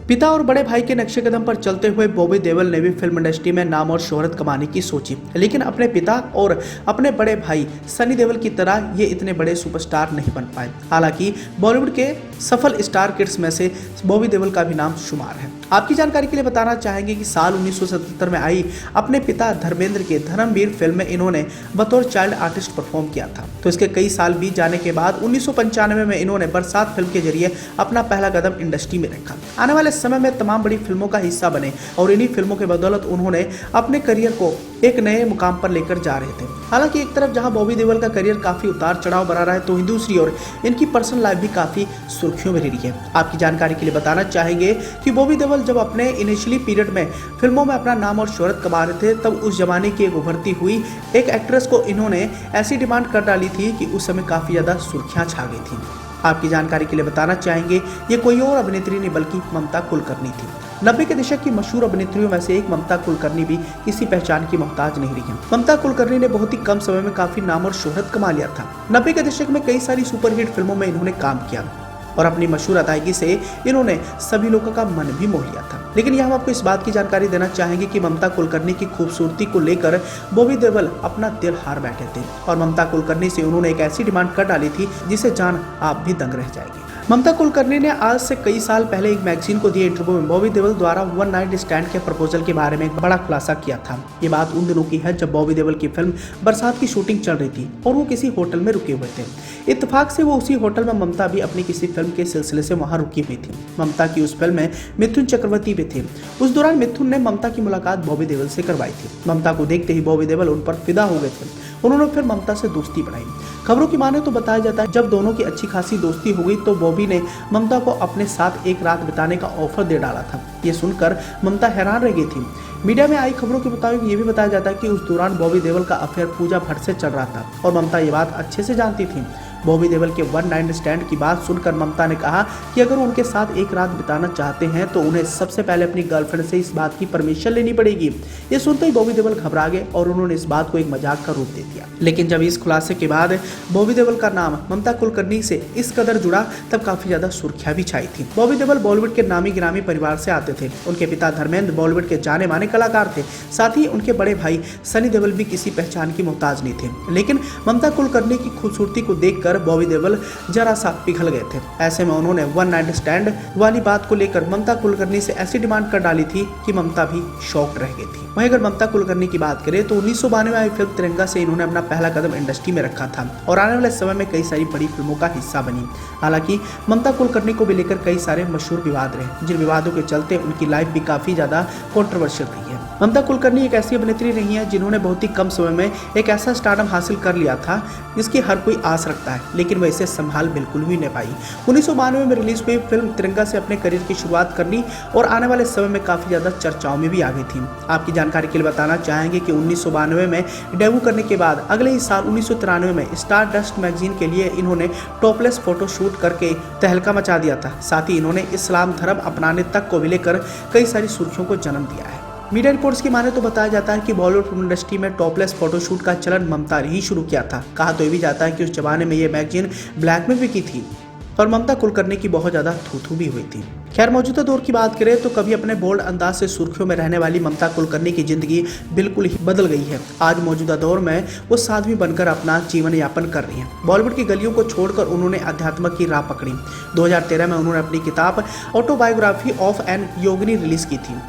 पिता और बड़े भाई के नक्शे कदम पर चलते हुए बॉबी देओल ने भी फिल्म इंडस्ट्री में नाम और शोहरत कमाने की सोची, लेकिन अपने पिता और अपने बड़े भाई सनी देओल की तरह ये इतने बड़े सुपरस्टार नहीं बन पाए। हालांकि बॉलीवुड के सफल स्टार किड्स में से बॉबी देओल का भी नाम शुमार है। आपकी जानकारी के लिए बताना चाहेंगे कि साल 1977 में आई अपने पिता धर्मेंद्र के धर्मवीर फिल्म में इन्होंने बतौर चाइल्ड आर्टिस्ट परफॉर्म किया था। तो इसके कई साल बीत जाने के बाद 1995 में इन्होंने बरसात फिल्म के जरिए अपना पहला कदम इंडस्ट्री में रखा। आने वाले समय में तमाम बड़ी फिल्मों का हिस्सा बने और इन्हीं फिल्मों के बदौलत उन्होंने अपने करियर को एक नए मुकाम पर लेकर जा रहे थे। हालांकि एक तरफ जहां बॉबी देओल का करियर काफी उतार चढ़ाव बना रहा है, तो दूसरी ओर इनकी पर्सनल लाइफ भी काफी सुर्खियों में रही है। आपकी जानकारी के लिए बताना चाहेंगे कि बॉबी देओल जब अपने इनिशियली पीरियड में फिल्मों में अपना नाम और शोहरत कमा रहे थे, तब उस जमाने की एक उभरती हुई एक एक्ट्रेस को इन्होंने ऐसी डिमांड कर डाली थी कि उस समय काफी ज्यादा सुर्खियां छा गई थी। आपकी जानकारी के लिए बताना चाहेंगे ये कोई और अभिनेत्री नहीं बल्कि ममता कुलकर्णी थी। 90 के दशक की मशहूर अभिनेत्रियों में से एक ममता कुलकर्णी भी किसी पहचान की मोहताज नहीं रही है। ममता कुलकर्णी ने बहुत ही कम समय में काफी नाम और शोहरत कमा लिया था। 90 के दशक में कई सारी सुपरहिट फिल्मों में इन्होंने काम किया और अपनी मशहूर अदायगी से इन्होंने सभी लोगों का मन भी मोह लिया था। लेकिन यहाँ हम आपको इस बात की जानकारी देना चाहेंगे कि ममता कुलकर्णी की खूबसूरती को लेकर बॉबी देओल अपना दिल हार बैठे थे और ममता कुलकर्णी से उन्होंने एक ऐसी डिमांड कर डाली थी जिसे जान आप भी दंग रह जाएगी। ममता कुलकर्णी ने आज से कई साल पहले एक मैगजीन को दिए इंटरव्यू में बॉबी देओल द्वारा वन नाइट स्टैंड के प्रपोजल के बारे में एक बड़ा खुलासा किया था। ये बात उन दिनों की है जब बॉबी देओल की फिल्म बरसात की शूटिंग चल रही थी और वो किसी होटल में रुके हुए थे। इत्तेफाक से वो उसी होटल में ममता भी अपनी किसी फिल्म के सिलसिले से वहां रुकी हुई थी। ममता की उस फिल्म में मिथुन चक्रवर्ती भी थे। उस दौरान मिथुन ने ममता की मुलाकात बॉबी देओल से करवाई थी। ममता को देखते ही बॉबी देओल उन पर फिदा हो गए थे। उन्होंने फिर ममता से दोस्ती बढ़ाई। खबरों की माने तो बताया जाता है जब दोनों की अच्छी खासी दोस्ती हो गई तो बॉबी ने ममता को अपने साथ एक रात बिताने का ऑफर दे डाला था। ये सुनकर ममता हैरान रह गई थी। मीडिया में आई खबरों के मुताबिक ये भी बताया जाता है कि उस दौरान बॉबी देओल का अफेयर पूजा भट्ट से चल रहा था और ममता ये बात अच्छे से जानती थी। बॉबी देओल के वन नाइट स्टैंड की बात सुनकर ममता ने कहा कि अगर उनके साथ एक रात बिताना चाहते हैं तो उन्हें सबसे पहले अपनी गर्लफ्रेंड से इस बात की परमिशन लेनी पड़ेगी। ये सुनते ही बॉबी देओल घबरा गए और उन्होंने इस बात को एक मजाक का रूप दे दिया। लेकिन जब इस खुलासे के बाद बॉबी देओल का नाम ममता कुलकर्णी से इस कदर जुड़ा तब काफी ज्यादा सुर्खियां भी छाई थी। बॉबी देओल बॉलीवुड के नामी गिरामी परिवार से आते थे। उनके पिता धर्मेंद्र बॉलीवुड के जाने माने कलाकार थे। साथ ही उनके बड़े भाई सनी देओल भी किसी पहचान की मोहताज नहीं थे। लेकिन ममता कुलकर्णी की खूबसूरती को देखकर बॉबी देओल जरा सा पिघल गए थे। ऐसे में उन्होंने वन नाइट स्टैंड वाली बात को लेकर ममता कुलकर्णी से ऐसी डिमांड कर डाली थी कि ममता भी शॉक्ड रह गई थी। वहीं अगर ममता कुलकर्णी की बात करें तो 1992 में आई फिल्म तिरंगा से इन्होंने अपना पहला कदम इंडस्ट्री में रखा था और आने वाले समय में कई सारी बड़ी फिल्मों का हिस्सा बनी। हालांकि ममता कुलकर्णी को भी लेकर कई सारे मशहूर विवाद रहे, जिन विवादों के चलते उनकी लाइफ भी काफी ज्यादा कंट्रोवर्शियल रही है। ममता कुलकर्णी एक ऐसी अभिनेत्री रही है जिन्होंने बहुत ही कम समय में एक ऐसा स्टारडम हासिल कर लिया था जिसकी हर कोई आस रखता है, लेकिन वह इसे संभाल बिल्कुल भी नहीं पाई। 1992 में रिलीज हुई फिल्म तिरंगा से अपने करियर की शुरुआत करनी और आने वाले समय में काफी ज्यादा चर्चाओं में भी आ गई थी। आपकी जानकारी के लिए बताना चाहेंगे कि 1992 में डेब्यू करने के बाद अगले ही साल 1993 में स्टार डस्ट मैगजीन के लिए इन्होंने टॉपलेस फोटो शूट करके तहलका मचा दिया था। साथ ही इन्होंने इस्लाम धर्म अपनाने तक को भी लेकर कई सारी सुर्खियों को जन्म दिया है। मीडिया रिपोर्ट्स की माने तो बताया जाता है कि बॉलीवुड फिल्म इंडस्ट्री में टॉपलेस फोटोशूट का चलन ममता ने ही शुरू किया था। कहा तो ये भी जाता है कि उस जमाने में ये मैगजीन ब्लैक में बिकी थी और ममता कुलकर्णी की बहुत ज्यादा थू भी हुई थी। खैर, मौजूदा दौर की बात करें तो कभी अपने बोल्ड अंदाज से सुर्खियों में रहने वाली ममता कुलकर्णी की जिंदगी बिल्कुल ही बदल गई है। आज मौजूदा दौर में वो साध्वी बनकर अपना जीवन यापन कर रही हैं। बॉलीवुड की गलियों को छोड़कर उन्होंने अध्यात्म की राह पकड़ी। 2013 में उन्होंने अपनी किताब Autobiography of an Yogini release की थी।